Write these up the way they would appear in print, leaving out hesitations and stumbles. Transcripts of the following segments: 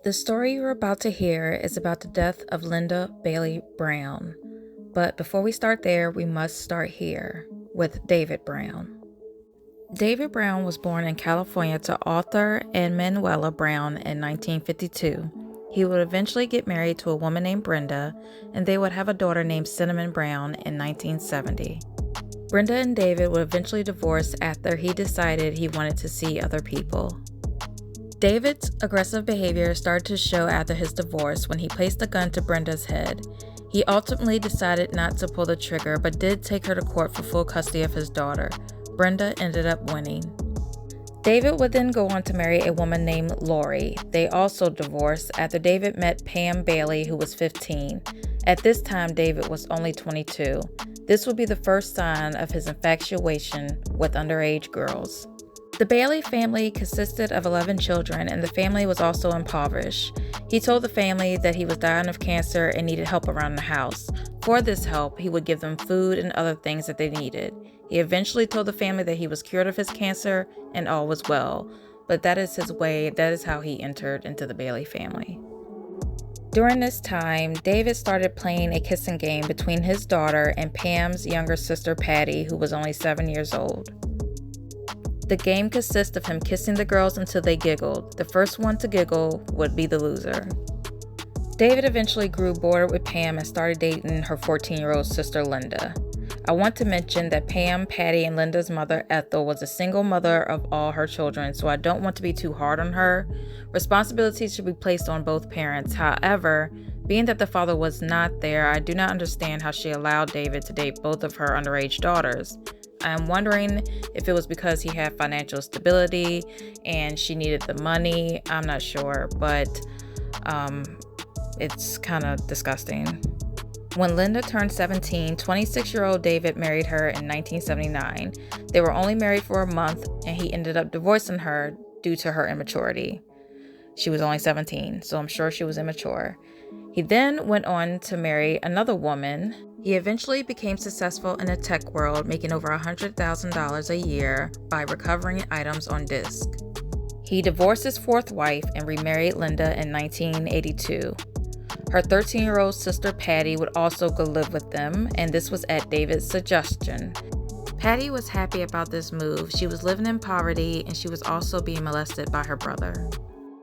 The story you're about to hear is about the death of Linda Bailey Brown. But before we start there, we must start here with David Brown. David Brown was born in California to Arthur and Manuela Brown in 1952. He would eventually get married to a woman named Brenda, and they would have a daughter named Cinnamon Brown in 1970. Brenda and David would eventually divorce after he decided he wanted to see other people. David's aggressive behavior started to show after his divorce when he placed a gun to Brenda's head. He ultimately decided not to pull the trigger, but did take her to court for full custody of his daughter. Brenda ended up winning. David would then go on to marry a woman named Lori. They also divorced after David met Pam Bailey, who was 15. At this time, David was only 22. This would be the first sign of his infatuation with underage girls. The Bailey family consisted of 11 children, and the family was also impoverished. He told the family that he was dying of cancer and needed help around the house. For this help, he would give them food and other things that they needed. He eventually told the family that he was cured of his cancer and all was well, but that is his way. That is how he entered into the Bailey family. During this time, David started playing a kissing game between his daughter and Pam's younger sister Patty, who was only 7 years old. The game consists of him kissing the girls until they giggled. The first one to giggle would be the loser. David eventually grew bored with Pam and started dating her 14-year-old sister Linda. I want to mention that Pam, Patty, and Linda's mother, Ethel, was a single mother of all her children, so I don't want to be too hard on her. Responsibilities should be placed on both parents. However, being that the father was not there, I do not understand how she allowed David to date both of her underage daughters. I'm wondering if it was because he had financial stability and she needed the money. I'm not sure, but it's kind of disgusting. When Linda turned 17, 26-year-old David married her in 1979. They were only married for a month, and he ended up divorcing her due to her immaturity. She was only 17, so I'm sure she was immature. He then went on to marry another woman. He eventually became successful in the tech world, making over $100,000 a year by recovering items on disk. He divorced his fourth wife and remarried Linda in 1982. Her 13-year-old sister Patty would also go live with them, and this was at David's suggestion. Patty was happy about this move. She was living in poverty, and she was also being molested by her brother.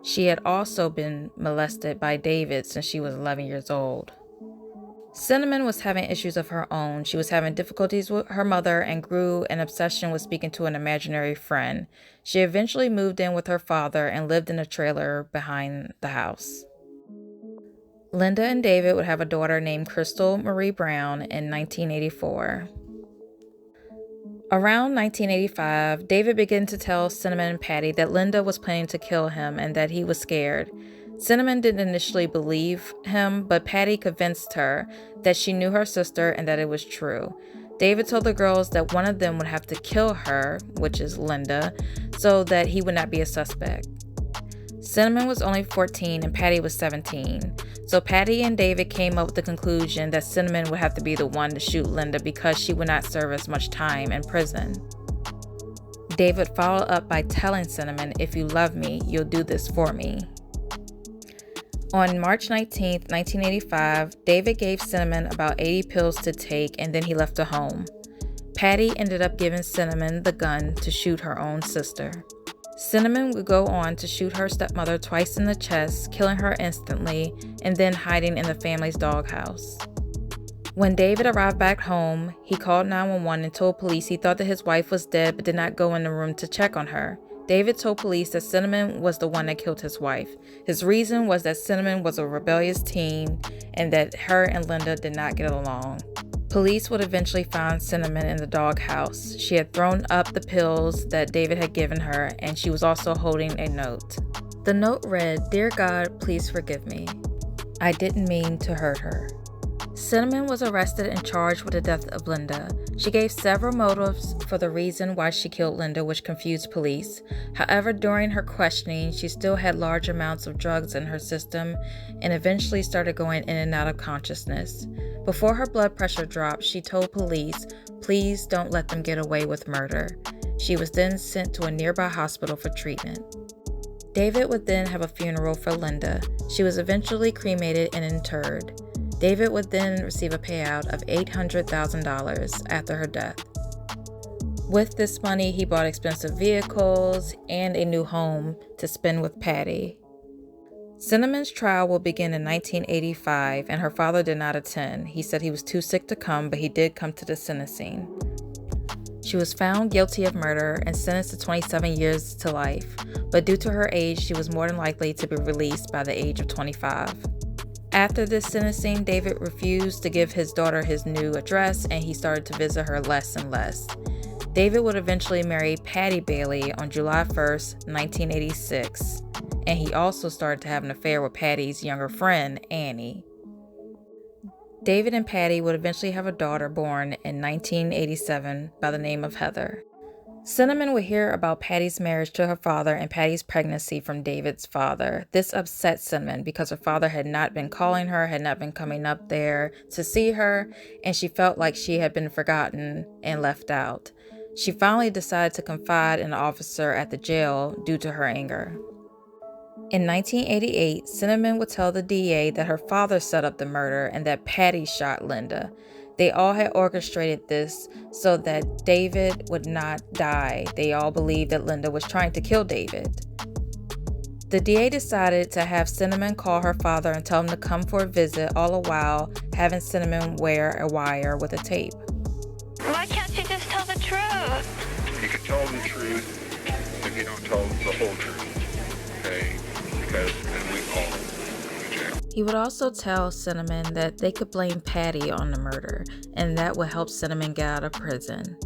She had also been molested by David since she was 11 years old. Cinnamon was having issues of her own. She was having difficulties with her mother and grew an obsession with speaking to an imaginary friend. She eventually moved in with her father and lived in a trailer behind the house. Linda and David would have a daughter named Crystal Marie Brown in 1984. Around 1985, David began to tell Cinnamon and Patty that Linda was planning to kill him and that he was scared. Cinnamon didn't initially believe him, but Patty convinced her that she knew her sister and that it was true. David told the girls that one of them would have to kill her, which is Linda, so that he would not be a suspect. Cinnamon was only 14 and Patty was 17. So Patty and David came up with the conclusion that Cinnamon would have to be the one to shoot Linda because she would not serve as much time in prison. David followed up by telling Cinnamon, "If you love me, you'll do this for me." On March 19, 1985, David gave Cinnamon about 80 pills to take and then he left the home. Patty ended up giving Cinnamon the gun to shoot her own sister. Cinnamon would go on to shoot her stepmother twice in the chest, killing her instantly, and then hiding in the family's doghouse. When David arrived back home, he called 911 and told police he thought that his wife was dead but did not go in the room to check on her. David told police that Cinnamon was the one that killed his wife. His reason was that Cinnamon was a rebellious teen and that her and Linda did not get along. Police would eventually find Cinnamon in the doghouse. She had thrown up the pills that David had given her, and she was also holding a note. The note read, "Dear God, please forgive me. I didn't mean to hurt her." Cinnamon was arrested and charged with the death of Linda. She gave several motives for the reason why she killed Linda, which confused police. However, during her questioning, she still had large amounts of drugs in her system and eventually started going in and out of consciousness. Before her blood pressure dropped, she told police, "Please don't let them get away with murder." She was then sent to a nearby hospital for treatment. David would then have a funeral for Linda. She was eventually cremated and interred. David would then receive a payout of $800,000 after her death. With this money, he bought expensive vehicles and a new home to spend with Patty. Cinnamon's trial will begin in 1985, and her father did not attend. He said he was too sick to come, but he did come to the sentencing. She was found guilty of murder and sentenced to 27 years to life, but due to her age, she was more than likely to be released by the age of 25. After this sentencing, David refused to give his daughter his new address, and he started to visit her less and less. David would eventually marry Patty Bailey on July 1st, 1986, and he also started to have an affair with Patty's younger friend, Annie. David and Patty would eventually have a daughter born in 1987 by the name of Heather. Cinnamon would hear about Patty's marriage to her father and Patty's pregnancy from David's father. This upset Cinnamon because her father had not been calling her, had not been coming up there to see her, and she felt like she had been forgotten and left out. She finally decided to confide in an officer at the jail due to her anger. In 1988, Cinnamon would tell the DA that her father set up the murder and that Patty shot Linda. They all had orchestrated this so that David would not die. They all believed that Linda was trying to kill David. The DA decided to have Cinnamon call her father and tell him to come for a visit, all the while having Cinnamon wear a wire with a tape. Why can't you just tell the truth? You can tell the truth if you don't tell the whole truth, okay? Because then we all go to jail. He would also tell Cinnamon that they could blame Patty on the murder, and that would help Cinnamon get out of prison.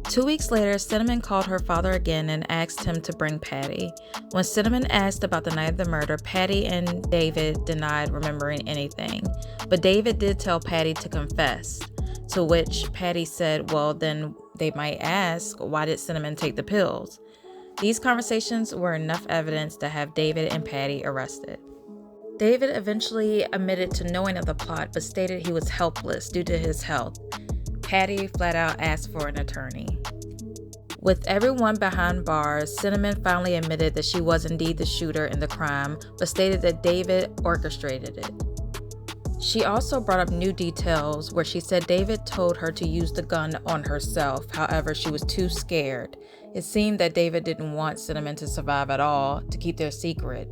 2 weeks later, Cinnamon called her father again and asked him to bring Patty. When Cinnamon asked about the night of the murder, Patty and David denied remembering anything, but David did tell Patty to confess, to which Patty said, well, then they might ask, why did Cinnamon take the pills? These conversations were enough evidence to have David and Patty arrested. David eventually admitted to knowing of the plot, but stated he was helpless due to his health. Patty flat out asked for an attorney. With everyone behind bars, Cinnamon finally admitted that she was indeed the shooter in the crime, but stated that David orchestrated it. She also brought up new details where she said David told her to use the gun on herself. However, she was too scared. It seemed that David didn't want Cinnamon to survive at all, to keep their secret.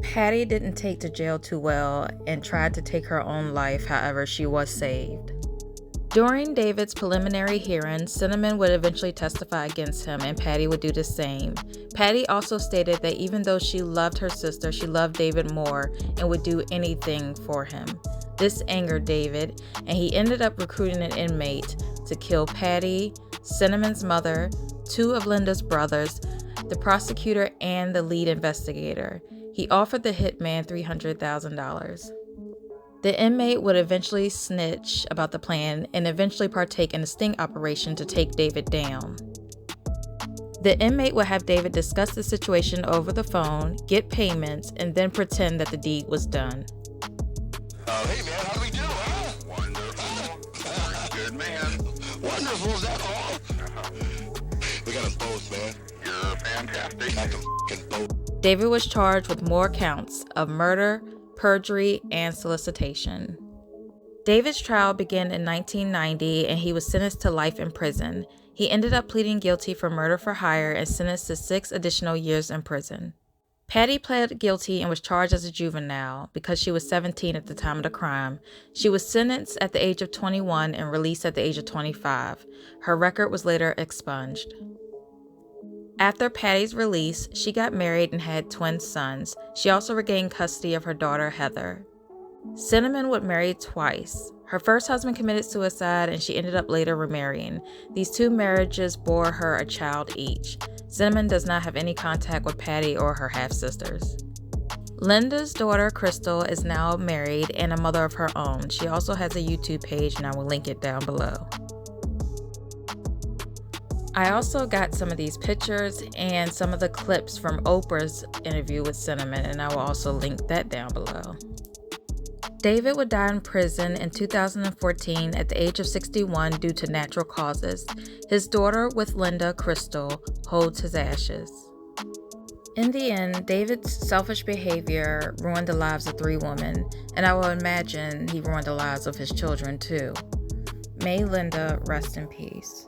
Patty didn't take to jail too well and tried to take her own life. However, she was saved. During David's preliminary hearing, Cinnamon would eventually testify against him, and Patty would do the same. Patty also stated that even though she loved her sister, she loved David more and would do anything for him. This angered David, and he ended up recruiting an inmate to kill Patty, Cinnamon's mother, 2 of Linda's brothers, the prosecutor, and the lead investigator. He offered the hitman $300,000. The inmate would eventually snitch about the plan and eventually partake in a sting operation to take David down. The inmate would have David discuss the situation over the phone, get payments, and then pretend that the deed was done. Hey man, how do we do, huh? Wonderful. Good man. Wonderful, is that all? We got us both, man. You're fantastic. Got them f***ing both. David was charged with more counts of murder, perjury, and solicitation. David's trial began in 1990 and he was sentenced to life in prison. He ended up pleading guilty for murder for hire and sentenced to 6 additional years in prison. Patty pled guilty and was charged as a juvenile because she was 17 at the time of the crime. She was sentenced at the age of 21 and released at the age of 25. Her record was later expunged. After Patty's release, she got married and had twin sons. She also regained custody of her daughter, Heather. Cinnamon would marry twice. Her first husband committed suicide and she ended up later remarrying. These 2 marriages bore her a child each. Cinnamon does not have any contact with Patty or her half-sisters. Linda's daughter, Crystal, is now married and a mother of her own. She also has a YouTube page and I will link it down below. I also got some of these pictures and some of the clips from Oprah's interview with Cinnamon, and I will also link that down below. David would die in prison in 2014 at the age of 61 due to natural causes. His daughter with Linda, Crystal, holds his ashes. In the end, David's selfish behavior ruined the lives of 3 women, and I will imagine he ruined the lives of his children too. May Linda rest in peace.